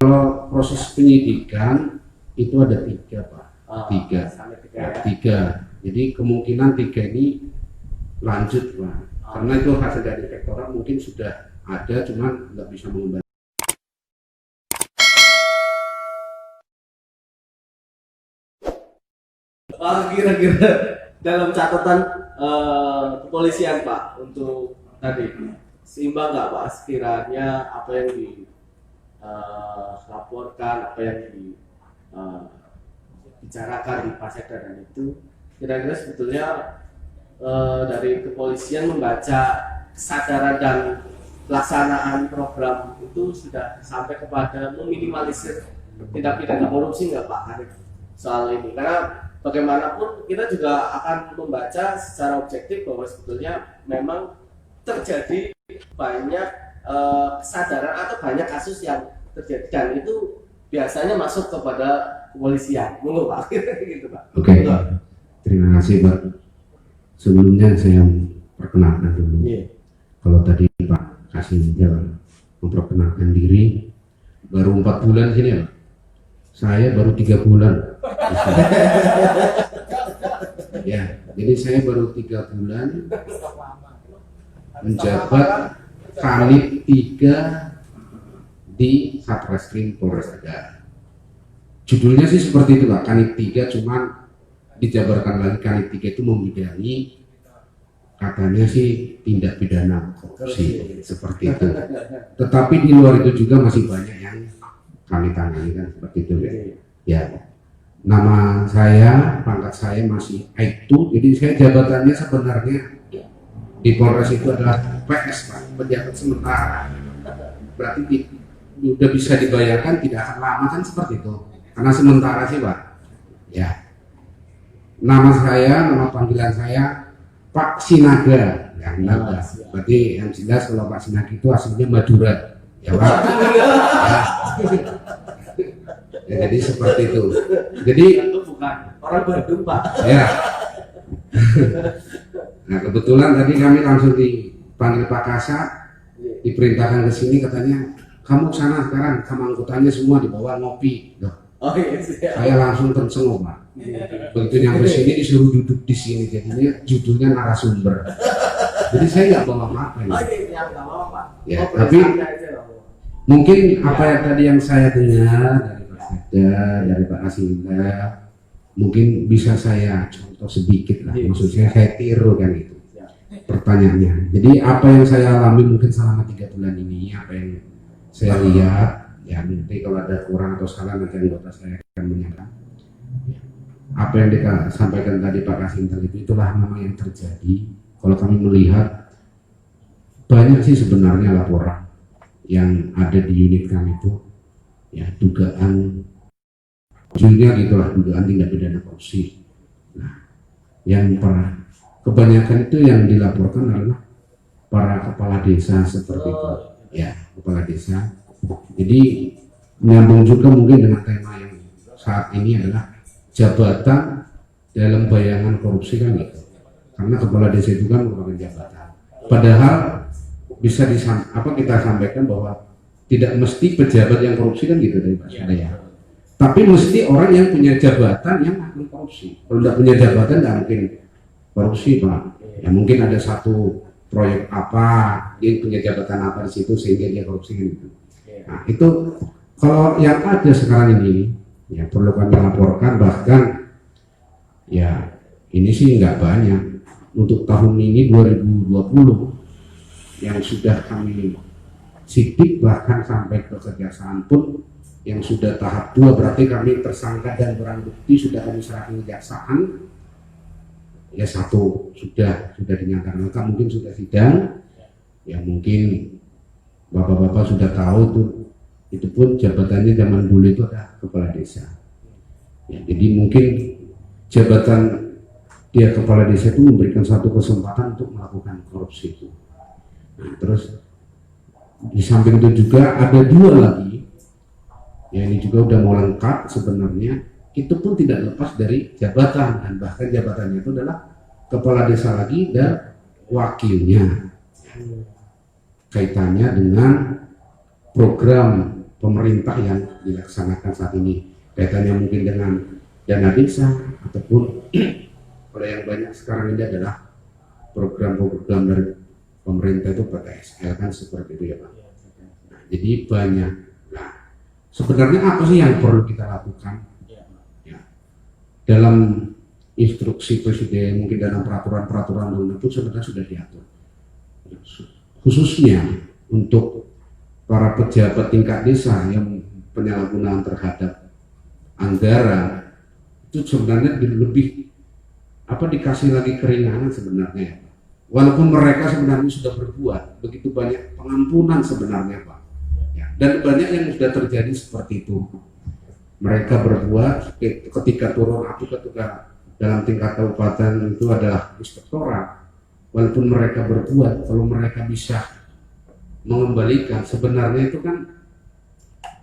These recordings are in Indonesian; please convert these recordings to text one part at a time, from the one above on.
Kalau proses penyidikan itu ada tiga, Pak. Tiga. Tiga. Jadi kemungkinan tiga ini lanjut, Pak. Karena itu hasil dari inspektorat mungkin sudah ada, cuman nggak bisa mengembalikan. Kira-kira dalam catatan kepolisian Pak untuk tadi seimbang nggak Pak sekiranya apa yang dilaporkan, apa yang dibicarakan di Paseka dan itu kira-kira sebetulnya dari kepolisian membaca kesadaran dan pelaksanaan program itu sudah sampai kepada meminimalisir tindak pidana korupsi nggak Pak Arif soal ini, karena bagaimanapun kita juga akan membaca secara objektif bahwa sebetulnya memang terjadi banyak kesadaran atau banyak kasus yang terjadi dan itu biasanya masuk kepada kepolisian. Monggo Pak, gitu Pak. Oke. Terima kasih Pak. Sebelumnya saya perkenalkan dulu. Kalau tadi Pak Kasih memperkenalkan diri baru 4 bulan sini Pak. Saya baru 3 bulan. Ya, jadi saya baru 3 bulan menjabat Kanit 3 di Satreskrim Polres Tegal. Judulnya sih seperti itu Pak, Kanit 3, cuman dijabarkan lagi Kanit 3 itu membidangi katanya sih tindak pidana korupsi seperti itu. Tetapi di luar itu juga masih banyak yang kami tangani kan seperti itu ya. Ya. Nama saya, pangkat saya masih Aibtu, jadi saya jabatannya sebenarnya di Polres itu adalah PS Pak, pejabat sementara. Berarti sudah bisa dibayangkan tidak akan lama kan seperti itu, karena sementara sih Pak. Ya. Nama saya, nama panggilan saya Pak Sinaga. Ya, Naga. Berarti yang jelas kalau Pak Sinaga itu aslinya Madura. Ya Pak. Ya, jadi seperti itu. Jadi itu bukan orang Bandung Pak. Ya. Nah kebetulan tadi kami langsung dipanggil Pak Kasat, diperintahkan ke sini, katanya kamu sana sekarang sama angkutannya semua dibawa ngopi. Loh. Oh iya. Saya langsung tersengok Pak. Begitu nyampe sini disuruh duduk di sini, jadinya judulnya narasumber. Jadi saya nggak bawa apa ini. Oh iya, nggak bawa Pak. Ya, tapi mungkin apa yang tadi yang saya dengar dari Pak Asinda mungkin bisa saya contoh sedikit lah, maksudnya saya tiru kan itu pertanyaannya. Jadi apa yang saya alami mungkin selama 3 bulan ini, apa yang saya lihat ya, nanti kalau ada kurang atau salah nanti anggota saya akan menyatakan. Apa yang disampaikan tadi Pak Asinda itulah memang yang terjadi. Kalau kami melihat banyak sih sebenarnya laporan yang ada di unit kami itu ya dugaan ujungnya gitulah, dugaan tindak pidana korupsi. Nah, yang kebanyakan itu yang dilaporkan adalah para kepala desa seperti itu, ya kepala desa. Jadi menyambung juga mungkin dengan tema yang saat ini adalah jabatan dalam bayangan korupsi kan gitu. Karena kepala desa itu kan merupakan jabatan. Padahal bisa kita sampaikan bahwa tidak mesti pejabat yang korupsi kan gitu dari Pak saya. Tapi mesti orang yang punya jabatan yang akan korupsi. Kalau tidak punya jabatan tidak mungkin korupsi Pak. Ya mungkin ada satu proyek apa, dia punya jabatan apa di situ sehingga dia korupsi gitu. Nah itu kalau yang ada sekarang ini ya perlu kami laporkan, bahkan ya ini sih nggak banyak. Untuk tahun ini 2020 yang sudah kami sidik bahkan sampai ke kejaksaan pun yang sudah tahap 2, berarti kami tersangka dan barang bukti sudah kami serahkan ke kejaksaan ya, 1 sudah dinyatakan lengkap, mungkin sudah sidang ya, mungkin bapak-bapak sudah tahu tuh, itu pun jabatannya zaman dulu itu ada kepala desa ya, jadi mungkin jabatan dia kepala desa itu memberikan satu kesempatan untuk melakukan korupsi itu. Nah, terus di samping itu juga ada 2 lagi ya, ini juga udah mau lengkap sebenarnya, itu pun tidak lepas dari jabatan, dan bahkan jabatannya itu adalah kepala desa lagi dan wakilnya, kaitannya dengan program pemerintah yang dilaksanakan saat ini, kaitannya mungkin dengan dana desa ataupun kalau yang banyak sekarang ini adalah program-program dari pemerintah itu PTSL kan seperti itu ya Pak. Nah, jadi banyak. Nah, sebenarnya apa sih yang perlu kita lakukan? Ya, dalam instruksi presiden, mungkin dalam peraturan-peraturan undang-undang pun sebenarnya sudah diatur. Khususnya untuk para pejabat tingkat desa yang penyalahgunaan terhadap anggaran itu sebenarnya lebih dikasih lagi keringanan sebenarnya, walaupun mereka sebenarnya sudah berbuat begitu banyak pengampunan sebenarnya Pak ya, dan banyak yang sudah terjadi seperti itu. Mereka berbuat ketika turun atau ketika dalam tingkat kabupaten itu adalah inspektorat, walaupun mereka berbuat, kalau mereka bisa mengembalikan sebenarnya itu kan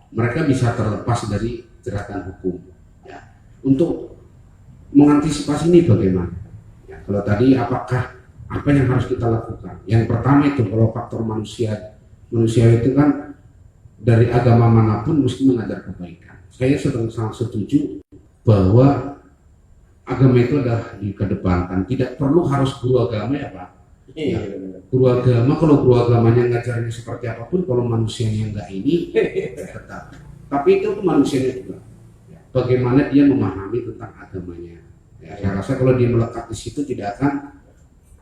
mereka bisa terlepas dari jeratan hukum ya. Untuk mengantisipasi ini bagaimana ya, kalau tadi apakah apa yang harus kita lakukan? Yang pertama itu kalau faktor manusia itu kan dari agama manapun mesti mengajar kebaikan. Saya sangat setuju bahwa agama itu adalah dikedepankan, tidak perlu harus guru agama ya Pak ya. Guru agama, kalau guru agamanya ngajarnya seperti apapun, kalau manusianya enggak ini tetap. Tapi itu manusianya juga ya, bagaimana dia memahami tentang agamanya ya. Saya rasa kalau dia melekat di situ tidak akan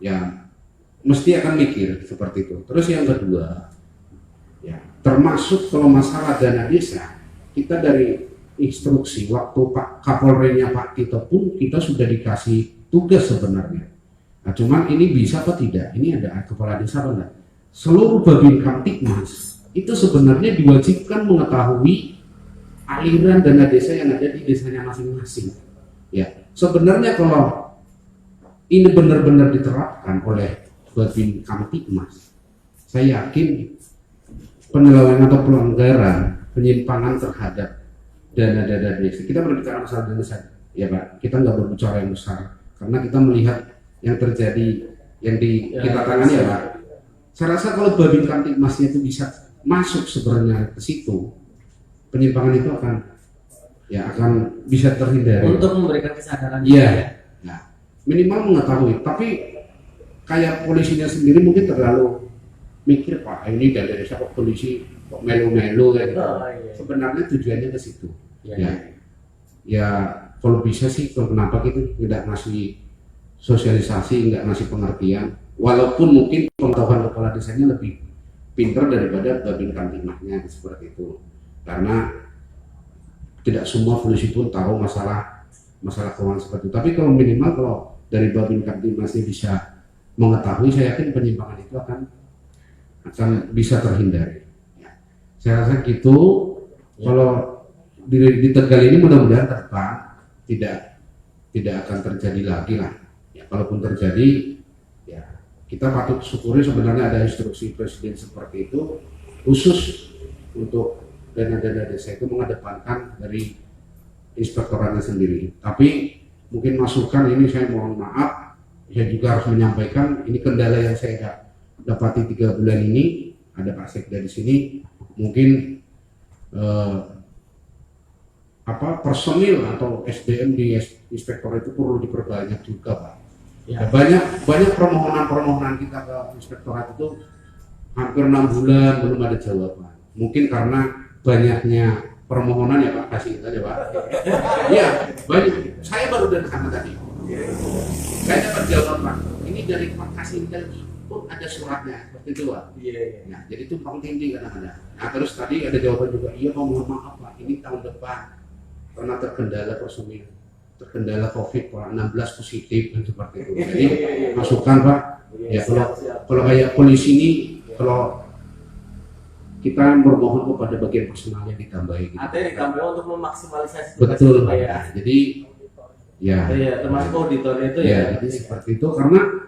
ya, mesti akan mikir seperti itu. Terus yang kedua ya, termasuk kalau masalah dana desa, kita dari instruksi waktu Pak Kapolrenya Pak Tito pun kita sudah dikasih tugas sebenarnya. Nah, cuman ini bisa apa tidak? Ini ada kepala desa apa enggak? Seluruh Babin Kamtibmas itu sebenarnya diwajibkan mengetahui aliran dana desa yang ada di desanya masing-masing. Ya, sebenarnya kalau ini benar-benar diterapkan oleh Babin Kamtibmas, saya yakin penyelewengan atau pelanggaran penyimpangan terhadap dana-dana desa, kita berbicara masalah dana desa ya Pak, kita nggak berbicara yang besar karena kita melihat yang terjadi yang kita tangani ya Pak. Saya rasa kalau Babin Kamtibmasnya itu bisa masuk sebenarnya ke situ, penyimpangan itu akan bisa terhindari untuk memberikan kesadaran iya. Nah, minimal mengetahui, tapi kayak polisinya sendiri mungkin terlalu mikir Pak, ini dari desa kok polisi kok melu-melu kayak gitu. Iya. Sebenarnya tujuannya ke situ Ya. Ya kalau bisa sih, kalau kenapa gitu tidak ngasih sosialisasi, nggak ngasih pengertian, walaupun mungkin pengetahuan kepala desanya lebih pintar daripada Babin Kamtibmasnya seperti itu, karena tidak semua polisi pun tahu masalah keuangan seperti itu. Tapi kalau minimal kalau dari Babin Kamtibmasnya bisa mengetahui, saya yakin penyimpangan itu akan bisa terhindari ya. Saya rasa gitu ya. Kalau di Tegal ini mudah-mudahan ke depan tidak akan terjadi lagi lah ya. Kalaupun terjadi ya kita patut syukuri sebenarnya ada instruksi presiden seperti itu khusus untuk dana-dana desa itu mengedepankan dari inspektoratnya sendiri. Tapi mungkin masukan ini saya mohon maaf, saya juga harus menyampaikan ini kendala yang saya dapati 3 bulan ini. Ada Pak Sekda di sini, mungkin personil atau SDM di inspektor itu perlu diperbanyak juga Pak ya. Banyak permohonan kita ke inspektorat itu hampir 6 bulan belum ada jawaban, mungkin karena banyaknya permohonan ya Pak, kasih kita ya Pak ya banyak. Saya baru dari sana tadi saya dapat jawaban Pak, ini dari Pak Kasih tadi pun ada suratnya seperti itu Pak. Nah, jadi itu Pak tinggi kadang-kadang. Nah terus tadi ada jawaban juga, iya Pak mohon maaf Pak, ini tahun depan karena terkendala personil, terkendala COVID Pak, 16 positif dan seperti itu. Jadi masukan Pak ya, kalau kayak polisi ini kalau kita bermohon kepada bagian personalnya ditambahi gitu. Artinya ditambah untuk memaksimalisasi betul Pak ya. Jadi ya termasuk auditor itu ya jadi seperti itu, karena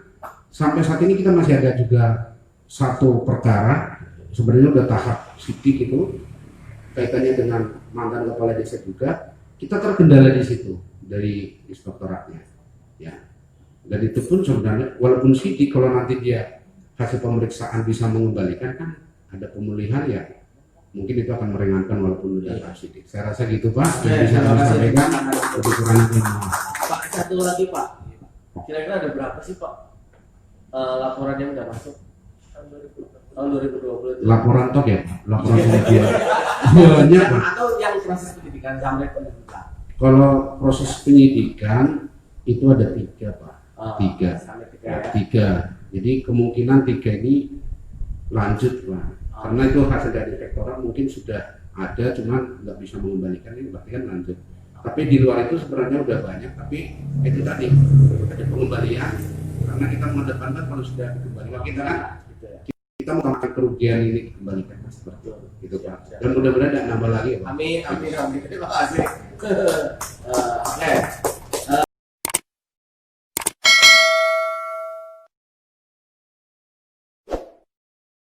sampai saat ini kita masih ada juga satu perkara sebenarnya udah tahap sidik itu kaitannya dengan mantan kepala desa juga, kita terkendala di situ dari inspektoratnya ya. Dan itu pun sebenarnya walaupun sidik, kalau nanti dia hasil pemeriksaan bisa mengembalikan kan ada pemulihan ya, mungkin itu akan meringankan walaupun udah sidik. Saya rasa gitu Pak, Oke, yang bisa terima saya kasih. sampaikan lebih kurang lebih. Pak, satu lagi Pak, kira-kira ada berapa sih Pak laporan yang udah masuk tahun 2020 itu? Laporan tok ya Pak, laporan penyidikan. Banyak Pak. Atau yang proses pendidikan sampai penuntutan? Kalau proses penyidikan itu ada 3 Pak, 3. Sampai 3 ya. 3. Jadi kemungkinan 3 ini lanjut Pak. Karena itu hasil dari inspektorat mungkin sudah ada, cuman nggak bisa mengembalikan, ini berarti kan lanjut. Tapi di luar itu sebenarnya udah banyak, tapi itu tadi ada pengembalian karena kita mengedepankan kalau sudah dikembalikan kita kan Gitu ya. kita mengangkat kerugian ini dikembalikan seperti itu Pak. Siap. Dan mudah-mudahan tidak nambah lagi ya Pak. Amin, amin, amin. Terima kasih. Oke.